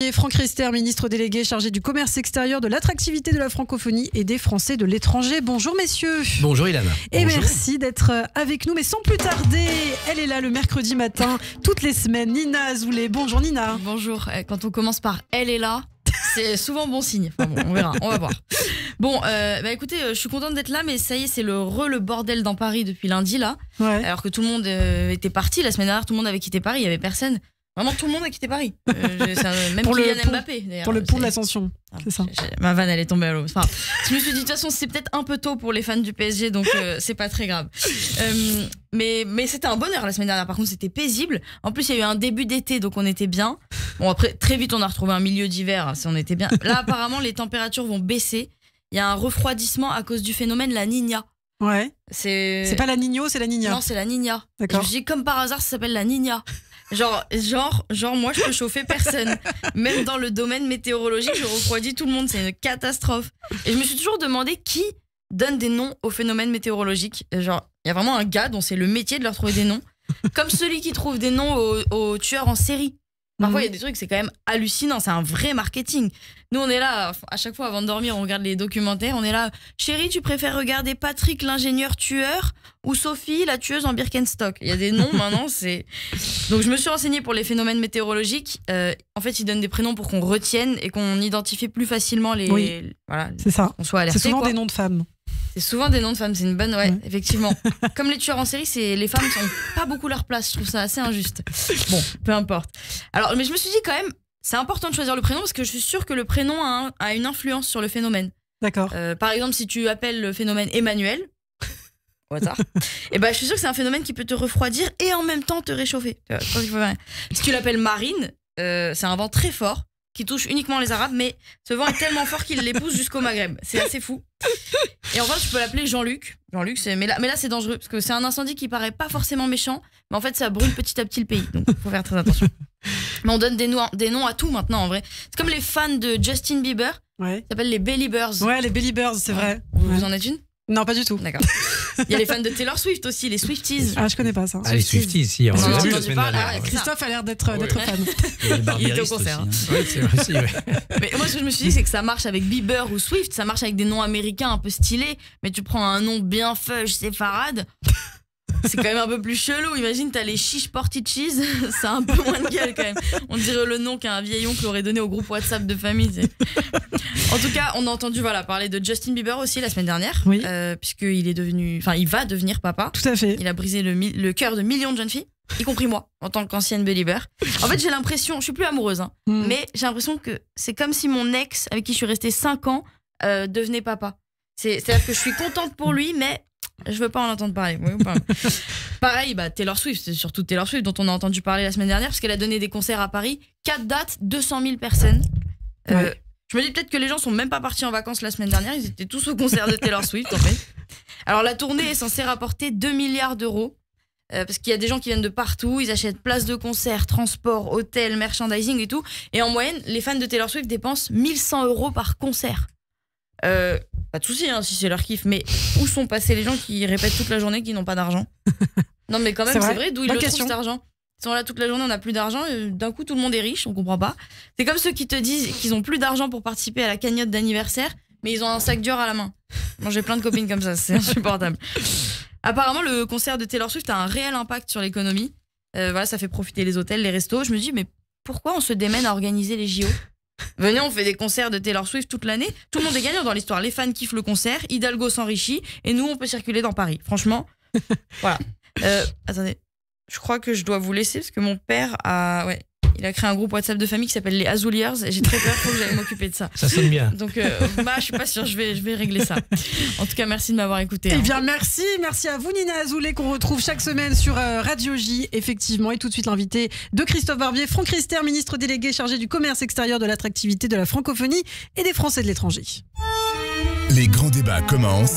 Barbier, Franck Riester, ministre délégué chargé du commerce extérieur, de l'attractivité de la francophonie et des Français de l'étranger. Bonjour messieurs. Bonjour Ilana. Et Bonjour. merci d'être avec nous. Mais sans plus tarder, elle est là le mercredi matin, toutes les semaines. Nina Azoulay. Bonjour Nina. Bonjour. Quand on commence par « elle est là », c'est souvent bon signe. Enfin bon, on verra, on va voir. Bon, écoutez, je suis contente d'être là, mais ça y est, c'est le bordel dans Paris depuis lundi là. Ouais. Alors que tout le monde était parti la semaine dernière, tout le monde avait quitté Paris, il y avait personne. Vraiment, tout le monde a quitté Paris. Même Pour Kylian Mbappé. Pour le pont de l'Ascension, c'est ça. Ma vanne, elle est tombée à l'eau. Enfin, je me suis dit, de toute façon, c'est peut-être un peu tôt pour les fans du PSG, donc c'est pas très grave. Mais c'était un bonheur la semaine dernière. Par contre, c'était paisible. En plus, il y a eu un début d'été, donc on était bien. Bon, après, très vite, on a retrouvé un milieu d'hiver, si on était bien. Là, apparemment, les températures vont baisser. Il y a un refroidissement à cause du phénomène La Niña. Ouais. C'est pas la Nino, c'est la Niña. Non, c'est La Niña. D'accord. Je me suis dit, comme par hasard, ça s'appelle La Niña. Genre, moi, je peux chauffer personne. Même dans le domaine météorologique, je refroidis tout le monde. C'est une catastrophe. Et je me suis toujours demandé qui donne des noms aux phénomènes météorologiques. Genre, il y a vraiment un gars dont c'est le métier de leur trouver des noms. Comme celui qui trouve des noms aux tueurs en série. Parfois, il y a des trucs, c'est quand même hallucinant. C'est un vrai marketing. Nous, on est là, à chaque fois avant de dormir, on regarde les documentaires. On est là, chérie, tu préfères regarder Patrick, l'ingénieur tueur, ou Sophie, la tueuse en Birkenstock? Il y a des noms maintenant, c'est. Donc, je me suis renseignée pour les phénomènes météorologiques. En fait, ils donnent des prénoms pour qu'on retienne et qu'on identifie plus facilement les. Oui. Voilà, c'est ça. qu'on soit alerté. C'est souvent quoi. des noms de femmes. C'est souvent des noms de femmes, c'est une bonne. Ouais, effectivement. Comme les tueurs en série, les femmes n'ont pas beaucoup leur place. Je trouve ça assez injuste. Bon, peu importe. Alors, mais je me suis dit quand même, c'est important de choisir le prénom parce que je suis sûre que le prénom a une influence sur le phénomène. D'accord. Par exemple, si tu appelles le phénomène Emmanuel, au hasard, et ben je suis sûre que c'est un phénomène qui peut te refroidir et en même temps te réchauffer. Si tu l'appelles Marine, c'est un vent très fort qui touche uniquement les Arabes, mais ce vent est tellement fort qu'il les pousse jusqu'au Maghreb. C'est assez fou. Et enfin, tu peux l'appeler Jean-Luc. Jean-Luc, mais là c'est dangereux parce que c'est un incendie qui paraît pas forcément méchant, mais en fait ça brûle petit à petit le pays. Donc il faut faire très attention. Mais on donne des noms à tout maintenant en vrai. C'est comme les fans de Justin Bieber. Ouais. Ça s'appelle les Belly Birds. Ouais, les Belly Birds, c'est vrai. Vous en êtes une? Non, pas du tout. D'accord. Il y a les fans de Taylor Swift aussi, les Swifties. Ah, je connais pas ça. Ah, les Swifties, si. On l'a vu la semaine dernière. Christophe a l'air d'être fan. Il était au concert. Oui, c'est vrai aussi, ouais. Mais moi, ce que je me suis dit, c'est que ça marche avec Bieber ou Swift, ça marche avec des noms américains un peu stylés, mais tu prends un nom bien fudge, c'est Farad. C'est quand même un peu plus chelou. Imagine, t'as les chiches porty cheese, ça a un peu moins de gueule quand même. On dirait le nom qu'un vieil oncle aurait donné au groupe WhatsApp de famille. En tout cas, on a entendu parler de Justin Bieber aussi la semaine dernière, oui. Puisqu'il il va devenir papa. Tout à fait. Il a brisé le cœur de millions de jeunes filles, y compris moi, en tant qu'ancienne belieber. En fait, j'ai l'impression, je suis plus amoureuse, mais j'ai l'impression que c'est comme si mon ex, avec qui je suis restée 5 ans, devenait papa. C'est-à-dire que je suis contente pour lui, mais je veux pas en entendre parler. Oui, pareil, Taylor Swift, c'est surtout Taylor Swift dont on a entendu parler la semaine dernière, parce qu'elle a donné des concerts à Paris, 4 dates, 200 000 personnes. Ouais. Je me dis peut-être que les gens sont même pas partis en vacances la semaine dernière, ils étaient tous au concert de Taylor Swift en fait. Alors la tournée est censée rapporter 2 milliards d'euros, parce qu'il y a des gens qui viennent de partout, ils achètent places de concert, transport, hôtel, merchandising et tout, et en moyenne, les fans de Taylor Swift dépensent 1100 € par concert. Pas de souci si c'est leur kiff, mais où sont passés les gens qui répètent toute la journée qu'ils n'ont pas d'argent? Non mais quand même c'est vrai, d'où ils le trouvent cet argent? Ils sont là toute la journée, on n'a plus d'argent, et d'un coup tout le monde est riche, on comprend pas. C'est comme ceux qui te disent qu'ils ont plus d'argent pour participer à la cagnotte d'anniversaire, mais ils ont un sac Dior à la main. Moi j'ai plein de copines comme ça, c'est insupportable. Apparemment le concert de Taylor Swift a un réel impact sur l'économie. Ça fait profiter les hôtels, les restos. Je me dis mais pourquoi on se démène à organiser les JO? Venez, on fait des concerts de Taylor Swift toute l'année. Tout le monde est gagnant dans l'histoire. Les fans kiffent le concert, Hidalgo s'enrichit, et nous, on peut circuler dans Paris. Franchement, voilà. Attendez, je crois que je dois vous laisser parce que mon père il a créé un groupe WhatsApp de famille qui s'appelle les Azouliers. J'ai très peur, faut que j'aille m'occuper de ça. Ça sonne bien. Donc, je suis pas sûre, je vais régler ça. En tout cas, merci de m'avoir écouté. Eh bien, merci à vous Nina Azoulay qu'on retrouve chaque semaine sur Radio J, effectivement. Et tout de suite l'invité de Christophe Barbier, Franck Riester, ministre délégué chargé du commerce extérieur, de l'attractivité, de la francophonie et des Français de l'étranger. Les grands débats commencent.